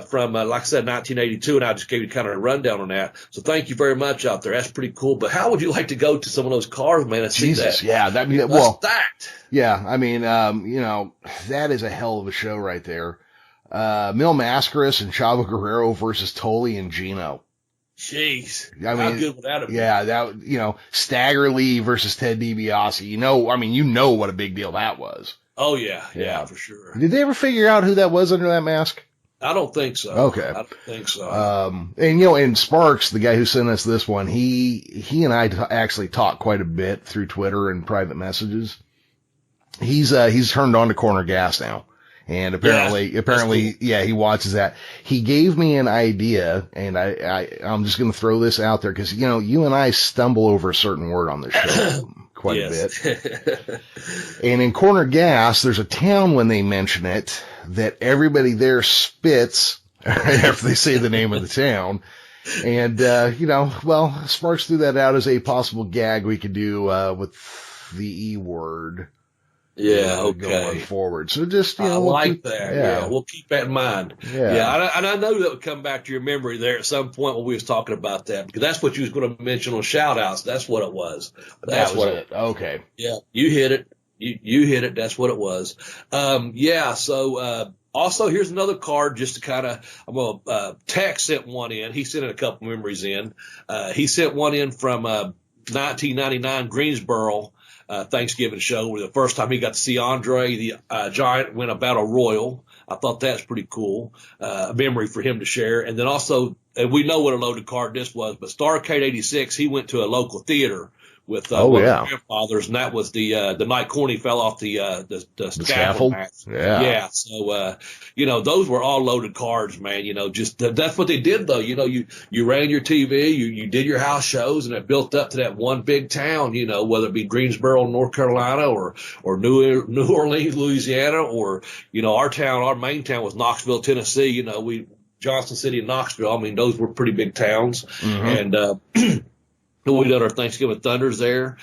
from, like I said, 1982, and I just gave you kind of a rundown on that. So thank you very much out there. That's pretty cool. But how would you like to go to some of those cards, man, and see that? Yeah, That's stacked. Yeah, that is a hell of a show right there. Mil Mascaras and Chavo Guerrero versus Tully and Gino. Jeez. How good would that have been? Yeah, Stagger Lee versus Ted DiBiase. You know what a big deal that was. Oh, yeah, for sure. Did they ever figure out who that was under that mask? I don't think so. Okay. I don't think so. And Sparks, the guy who sent us this one, he and I actually talked quite a bit through Twitter and private messages. He's turned on to Corner Gas now. And apparently, cool. Yeah, he watches that. He gave me an idea, and I'm just going to throw this out there because, you and I stumble over a certain word on this show quite a bit. And in Corner Gas, there's a town when they mention it that everybody there spits after they say the name of the town. And, Sparks threw that out as a possible gag we could do, with the E word. Yeah, okay. Going forward. So just, I like that. Yeah, we'll keep that in mind. Yeah. And I know that would come back to your memory there at some point when we was talking about that, because that's what you was going to mention on shout outs. That's what it was. That's what it. Okay. Yeah, you hit it. You hit it. That's what it was. So, also, here's another card just to kind of, Tex sent one in. He sent a couple memories in. He sent one in from, 1999 Greensboro, Thanksgiving show, where the first time he got to see Andre the Giant win a battle royal. I thought that's pretty cool, a memory for him to share. And then also, and we know what a loaded card this was, but Starrcade 86, he went to a local theater with one of his grandfathers, and that was the night Corny fell off the scaffold. Yeah. So, those were all loaded cards, man. That's what they did, though. You ran your TV, you did your house shows, and it built up to that one big town, whether it be Greensboro, North Carolina, or New Orleans, Louisiana, or, our main town was Knoxville, Tennessee. Johnson City and Knoxville. Those were pretty big towns. Mm-hmm. And, we done our Thanksgiving Thunders there.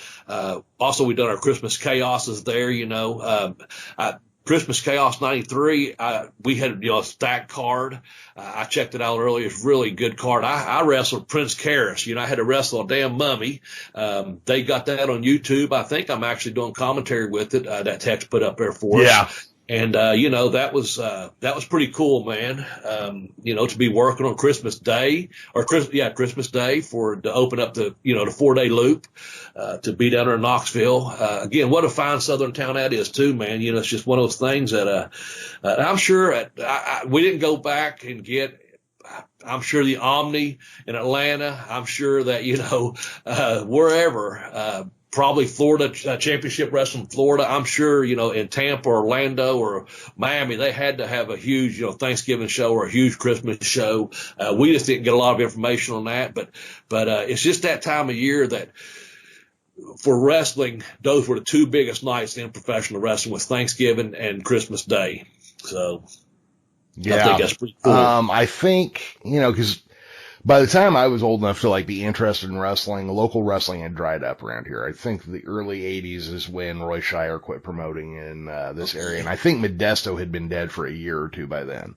Also, we done our Christmas Chaoses there. Christmas Chaos 93, we had, a stacked card. I checked it out earlier. It's a really good card. I wrestled Prince Karis. I had to wrestle a damn mummy. They got that on YouTube. I think I'm actually doing commentary with it. That Tex put up there for us. And, that was pretty cool, man. To be working on Christmas Day Christmas Day to open up the 4-day loop, to be down there in Knoxville. Again, what a fine southern town that is too, man. It's just one of those things that, I'm sure we didn't go back and get, I'm sure the Omni in Atlanta. I'm sure that, wherever, probably Florida, Championship Wrestling Florida. I'm sure, in Tampa, Orlando, or Miami, they had to have a huge, Thanksgiving show or a huge Christmas show. We just didn't get a lot of information on that, but it's just that time of year that for wrestling, those were the two biggest nights in professional wrestling, was Thanksgiving and Christmas Day. So I think that's pretty cool. I think, because by the time I was old enough to be interested in wrestling, local wrestling had dried up around here. I think the early 80s is when Roy Shire quit promoting in this area. And I think Modesto had been dead for a year or two by then.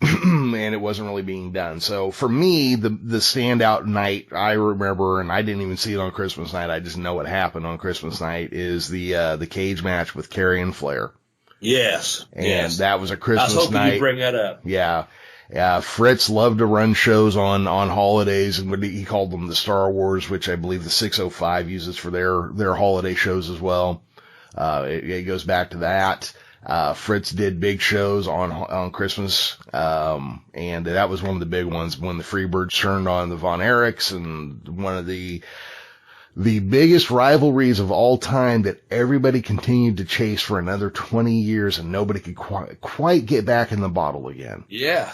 And it wasn't really being done. So for me, the standout night I remember, and I didn't even see it on Christmas night, I just know what happened on Christmas night, is the cage match with Kerry and Flair. Yes. And that was a Christmas night. I was hoping you'd bring that up. Yeah. Yeah, Fritz loved to run shows on holidays, and he called them the Star Wars, which I believe the 605 uses for their holiday shows as well. It goes back to that. Fritz did big shows on Christmas, and that was one of the big ones when the Freebirds turned on the Von Erichs, and one of the biggest rivalries of all time that everybody continued to chase for another 20 years, and nobody could quite get back in the bottle again. Yeah.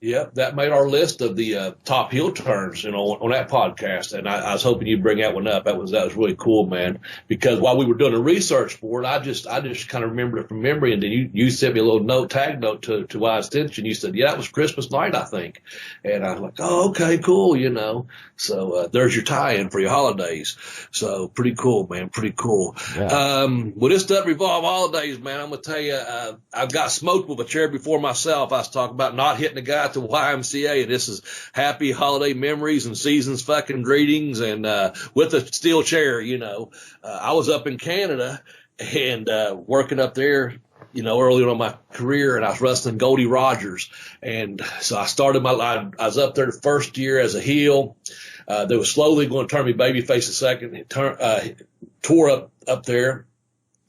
Yep, that made our list of the top heel turns, on that podcast, and I was hoping you'd bring that one up. That was really cool, man. Because while we were doing the research for it, I just kind of remembered it from memory, and then you sent me a little tag note to Wise Tension. You said, "Yeah, it was Christmas night, I think," and I was like, "Oh, okay, cool," So there's your tie-in for your holidays. So pretty cool, man. Pretty cool. Yeah. Well, this doesn't revolve holidays, man. I'm gonna tell you, I've got smoked with a chair before myself. I was talking about not hitting a guy at the YMCA, and this is happy holiday memories and seasons fucking greetings, and with a steel chair. I was up in Canada and working up there, early on in my career, and I was wrestling Goldie Rogers, and so I started I was up there the first year as a heel. They were slowly going to turn me babyface the second. It tore up there.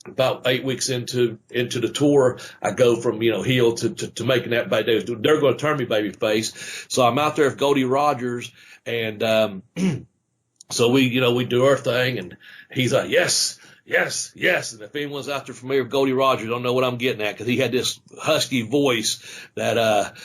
About 8 weeks into the tour, I go from, heel to making that bad. They're going to turn me baby face. So I'm out there with Goldie Rogers, and so we do our thing, and he's like, yes. And if anyone's out there familiar with Goldie Rogers, don't know what I'm getting at, because he had this husky voice that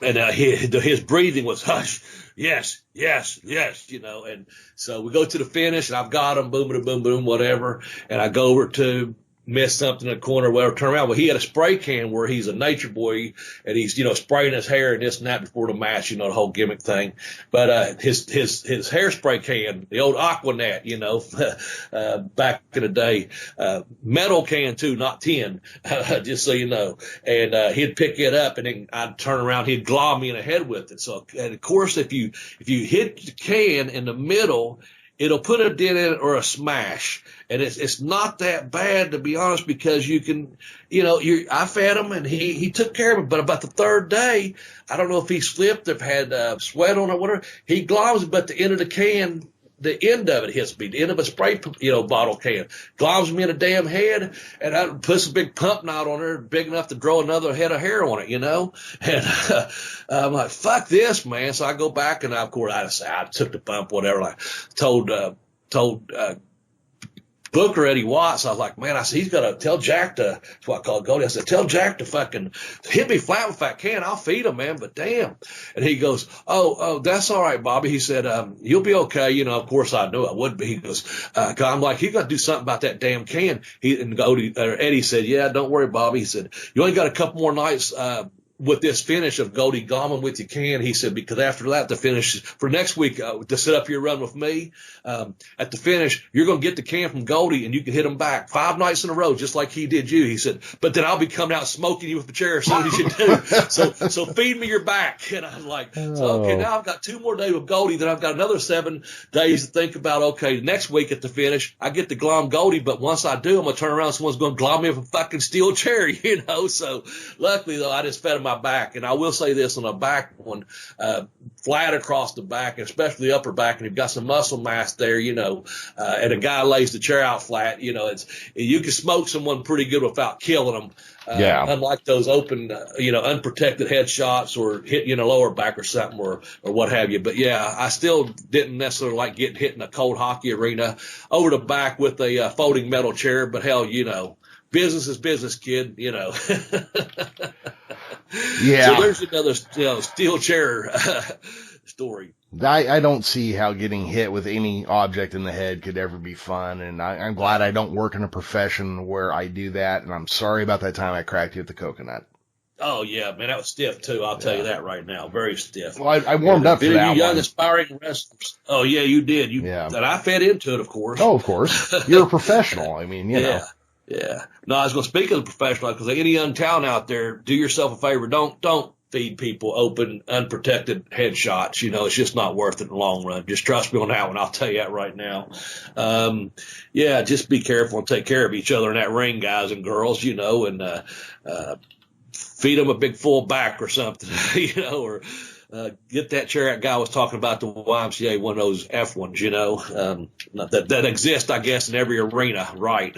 his breathing was hush. Yes, and so we go to the finish, and I've got him, boom, boom, boom, boom, whatever, and I go over to miss something in the corner, whatever, turn around. Well, he had a spray can where he's a nature boy, and he's, spraying his hair and this and that before the match, the whole gimmick thing. But his hairspray can, the old Aquanet, back in the day, metal can too, not tin, just so you know. And he'd pick it up, and then I'd turn around, he'd glob me in the head with it. So, and of course, if you hit the can in the middle, it'll put a dent in it or a smash. And it's not that bad, to be honest, because you can, I fed him and he took care of it. But about the third day, I don't know if he slipped, if had sweat on it, whatever. He globs, but the end of the can, the end of it hits me, the end of a spray, bottle can, globs me in a damn head, and I puts a big pump knot on there, big enough to draw another head of hair on it, and I'm like, fuck this, man. So I go back, and of course I took the bump, whatever. I told Booker Eddie Watts, I was like, man, he's got to tell Jack to, that's what I call Goldie. I said, tell Jack to fucking hit me flat if I can. I'll feed him, man, but damn. And he goes, oh, that's all right, Bobby. He said, you'll be okay. Of course I knew I would be. He goes, I'm like, you got to do something about that damn can. And Eddie said, yeah, don't worry, Bobby. He said, you only got a couple more nights, with this finish of Goldie Gallman with you can, he said, because after that, the finish for next week, to set up your run with me, at the finish, you're going to get the can from Goldie and you can hit him back 5 nights in a row, just like he did you. He said, but then I'll be coming out smoking you with the chair as soon as you do. So feed me your back. And I was like, so, okay, now I've got 2 more days with Goldie. Then I've got another 7 days to think about, okay, next week at the finish, I get to glom Goldie. But once I do, I'm going to turn around and someone's going to glom me with a fucking steel chair, So luckily, though, I just fed him my back. And I will say this on a back one, flat across the back, especially the upper back, and you've got some muscle mass there, and a guy lays the chair out flat, you can smoke someone pretty good without killing them. Unlike those open, unprotected headshots or hit you in the lower back or something or what have you. But yeah, I still didn't necessarily like getting hit in a cold hockey arena over the back with a folding metal chair. But hell, business is business, kid, Yeah. So there's another, steel chair story. I don't see how getting hit with any object in the head could ever be fun, and I'm glad I don't work in a profession where I do that, and I'm sorry about that time I cracked you with the coconut. Oh, yeah, man, that was stiff, too. I'll tell you that right now. Very stiff. Well, I warmed up for that one. Young, aspiring wrestlers. Oh, yeah, you did. And I fed into it, of course. Oh, of course. You're a professional. I mean, you know. Yeah. No, I was going to speak of the professional, because any young talent out there, do yourself a favor. Don't feed people open, unprotected headshots. It's just not worth it in the long run. Just trust me on that one. I'll tell you that right now. Just be careful and take care of each other in that ring, guys and girls, and feed them a big full back or something, or get that chair that guy was talking about, the YMCA, one of those F ones, that exist, I guess, in every arena, right?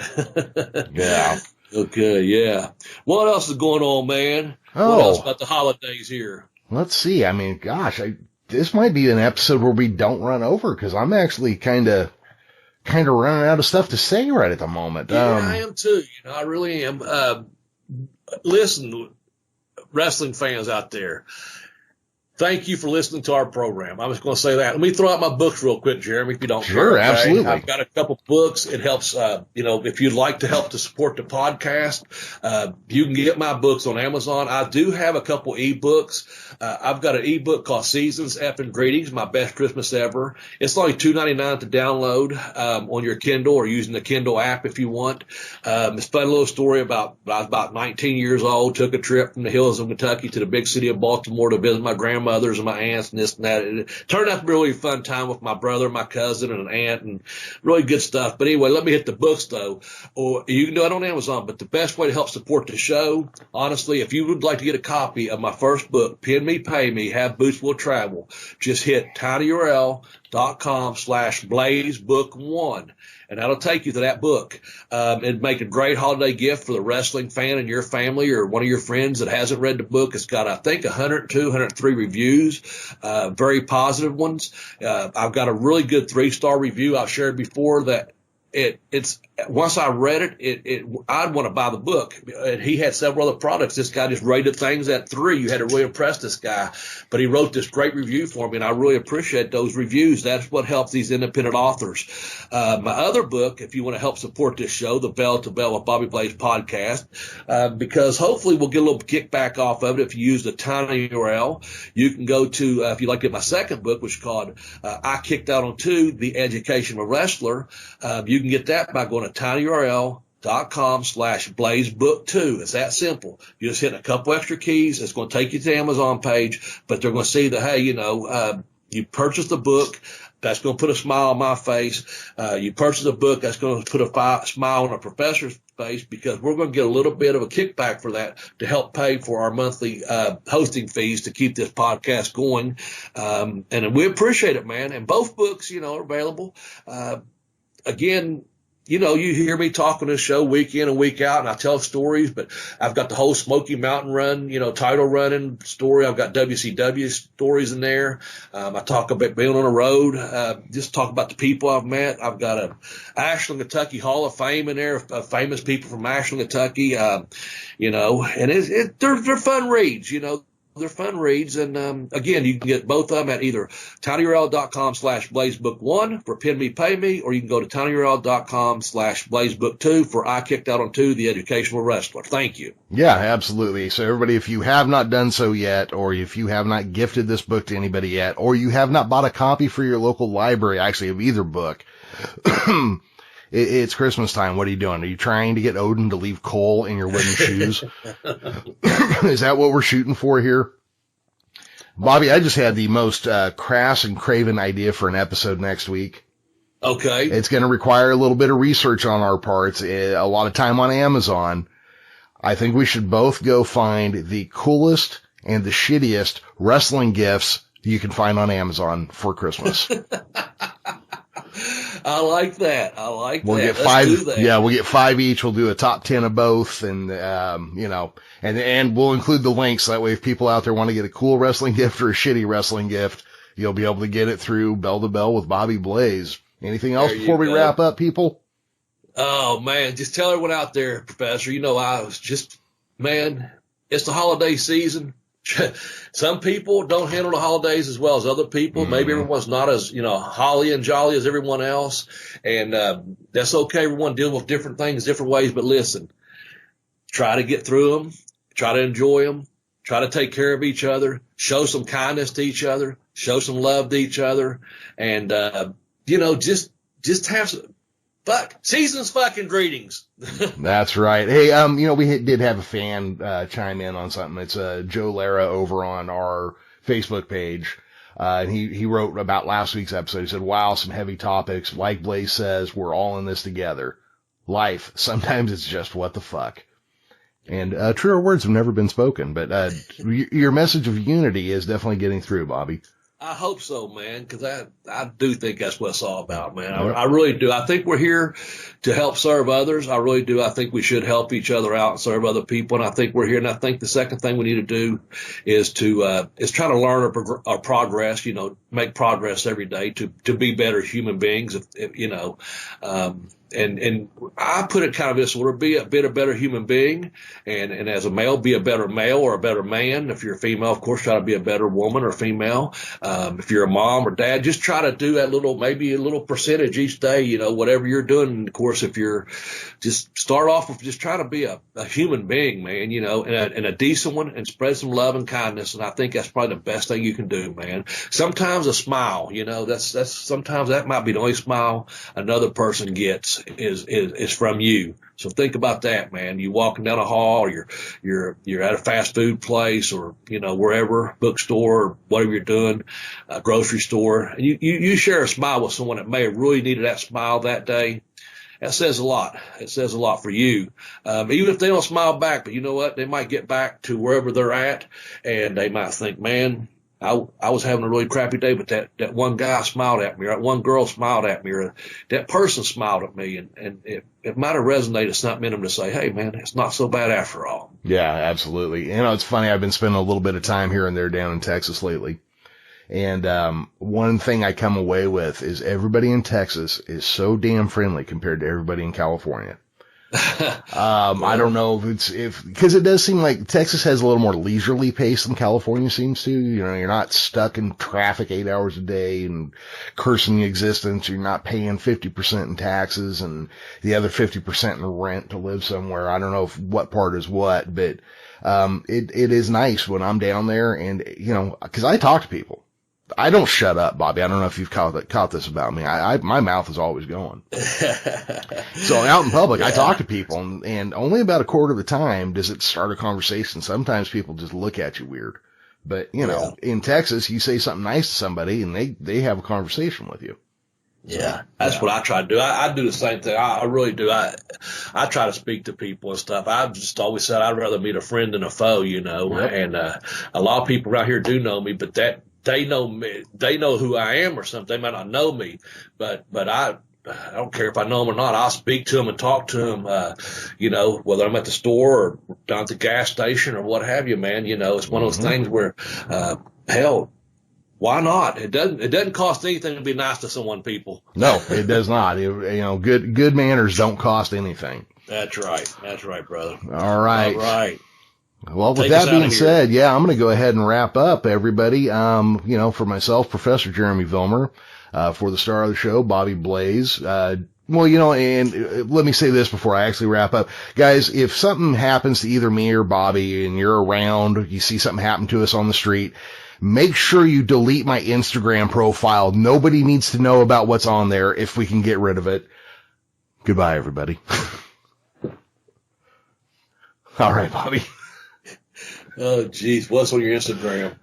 Yeah. Okay, yeah. What else is going on, man? What else about the holidays here? Let's see. I mean, gosh, this might be an episode where we don't run over, because I'm actually kind of running out of stuff to say right at the moment. Yeah, I am too. I really am. Listen, wrestling fans out there, thank you for listening to our program. I'm just going to say that. Let me throw out my books real quick, Jeremy, if you don't care. Sure, absolutely. I've got a couple books. It helps, if you'd like to help to support the podcast, you can get my books on Amazon. I do have a couple ebooks. I've got an ebook called Seasons, Effing Greetings, My Best Christmas Ever. It's only $2.99 to download on your Kindle or using the Kindle app if you want. It's a fun little story about I was about 19 years old, took a trip from the hills of Kentucky to the big city of Baltimore to visit my grandmothers and my aunts and this and that. It turned out to be a really fun time with my brother, my cousin, and an aunt, and really good stuff. But anyway, let me hit the books, though. Or you can do it on Amazon, but the best way to help support the show, honestly, if you would like to get a copy of my first book, Pin Me, Pay Me, Have Boots Will Travel, just hit tinyurl.com/blazebook1. And that'll take you to that book. It'd make a great holiday gift for the wrestling fan in your family or one of your friends that hasn't read the book. It's got, I think, 102, 103 reviews, very positive ones. I've got a really good 3-star review I've shared before that it's once I read it, I'd want to buy the book. And he had several other products. This guy just rated things at 3. You had to really impress this guy. But he wrote this great review for me, and I really appreciate those reviews. That's what helps these independent authors. My other book, if you want to help support this show, the Bell to Bell with Bobby Blaze podcast, because hopefully we'll get a little kickback off of it if you use the tiny URL. You can go to, if you'd like to get my second book, which is called I Kicked Out on 2, The Education of a Wrestler. You can get that by going to tinyurl.com/blazebook2. It's that simple. You just hit a couple extra keys. It's going to take you to the Amazon page, but they're going to see that, hey, you purchased the book. That's going to put a smile on my face. You purchase a book. That's going to put a smile on a professor's face, because we're going to get a little bit of a kickback for that to help pay for our monthly hosting fees to keep this podcast going. And we appreciate it, man. And both books, are available. Again, you hear me talk on this show week in and week out, and I tell stories, but I've got the whole Smoky Mountain Run, title running story. I've got WCW stories in there. I talk about being on the road, just talk about the people I've met. I've got a Ashland, Kentucky Hall of Fame in there of famous people from Ashland, Kentucky, and they're fun reads, they're fun reads. And again, you can get both of them at either tinyurl.com/blazebook1 for Pin Me Pay Me, or you can go to tinyurl.com/blazebook2 for I Kicked Out on 2, the educational wrestler. Thank you. Yeah, absolutely. So everybody, if you have not done so yet, or if you have not gifted this book to anybody yet, or you have not bought a copy for your local library, actually, of either book, it's Christmas time. What are you doing? Are you trying to get Odin to leave coal in your wooden shoes? Is that what we're shooting for here? Bobby, I just had the most crass and craven idea for an episode next week. Okay. It's going to require a little bit of research on our parts, a lot of time on Amazon. I think we should both go find the coolest and the shittiest wrestling gifts you can find on Amazon for Christmas. I like that. I like we'll that. Get five. Let's do that. Yeah, we'll get 5 each. We'll do a top 10 of both, and and we'll include the links. That way, if people out there want to get a cool wrestling gift or a shitty wrestling gift, you'll be able to get it through Bell to Bell with Bobby Blaze. Anything else before we wrap up, people? Oh man, just tell everyone out there, Professor. It's the holiday season. Some people don't handle the holidays as well as other people. Mm-hmm. Maybe everyone's not as, holly and jolly as everyone else. And that's okay. Everyone dealing with different things, different ways. But listen, try to get through them. Try to enjoy them. Try to take care of each other. Show some kindness to each other. Show some love to each other. And, just have some. Season's fucking greetings. That's right. Hey, we did have a fan chime in on something. It's Joe Lara over on our Facebook page. And he wrote about last week's episode. He said, wow, some heavy topics. Like Blaze says, we're all in this together. Life, sometimes it's just what the fuck. And truer words have never been spoken, but your message of unity is definitely getting through, Bobby. I hope so, man, because I do think that's what it's all about, man. I really do. I think we're here to help serve others. I really do. I think we should help each other out and serve other people, and I think we're here. And I think the second thing we need to do is try to learn our progress. Make progress every day to be better human beings. And I put it kind of this order: be a better human being, and as a male, be a better male or a better man. If you're a female, of course, try to be a better woman or female. If you're a mom or dad, just try to do that maybe a little percentage each day, whatever you're doing. And of course, if you're just start off with just trying to be a human being, man, and a decent one, and spread some love and kindness. And I think that's probably the best thing you can do, man. Sometimes a smile, that's sometimes that might be the only smile another person gets is from you. So think about that, man. You walking down a hall, or you're at a fast food place, or wherever, bookstore, or whatever you're doing, a grocery store, and you share a smile with someone that may have really needed that smile that day. That says a lot. It says a lot for you. Even if they don't smile back, but you know what? They might get back to wherever they're at, and they might think, man, I was having a really crappy day, but that one guy smiled at me, or that one girl smiled at me, or that person smiled at me, and it might have resonated something in them to say, hey, man, it's not so bad after all. Yeah, absolutely. It's funny. I've been spending a little bit of time here and there down in Texas lately. And one thing I come away with is everybody in Texas is so damn friendly compared to everybody in California. I don't know because it does seem like Texas has a little more leisurely pace than California seems to. You're not stuck in traffic 8 hours a day and cursing existence. You're not paying 50% in taxes and the other 50% in rent to live somewhere. I don't know what part is what, but it is nice when I'm down there and, because I talk to people. I don't shut up, Bobby. I don't know if you've caught this about me. My mouth is always going. So out in public, I talk to people, and only about a quarter of the time does it start a conversation. Sometimes people just look at you weird. But, in Texas, you say something nice to somebody, and they have a conversation with you. Yeah, that's what I try to do. I do the same thing. I really do. I try to speak to people and stuff. I've just always said I'd rather meet a friend than a foe, Yep. And a lot of people around here do know me, but they know me. They know who I am or something. They might not know me, but I don't care if I know them or not. I'll speak to them and talk to them, whether I'm at the store or down at the gas station or what have you, man. It's one of those things where, hell, why not? It doesn't cost anything to be nice to someone, people. No, it does not. Good manners don't cost anything. That's right. That's right, brother. All right. All right. Well, with that being said, yeah, I'm going to go ahead and wrap up, everybody. For myself, Professor Jeremy Vilmer, for the star of the show, Bobby Blaze. And let me say this before I actually wrap up. Guys, if something happens to either me or Bobby and you're around, you see something happen to us on the street, make sure you delete my Instagram profile. Nobody needs to know about what's on there if we can get rid of it. Goodbye, everybody. All right, Bobby. Oh, geez. What's on your Instagram?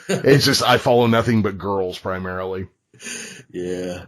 It's just I follow nothing but girls primarily. Yeah.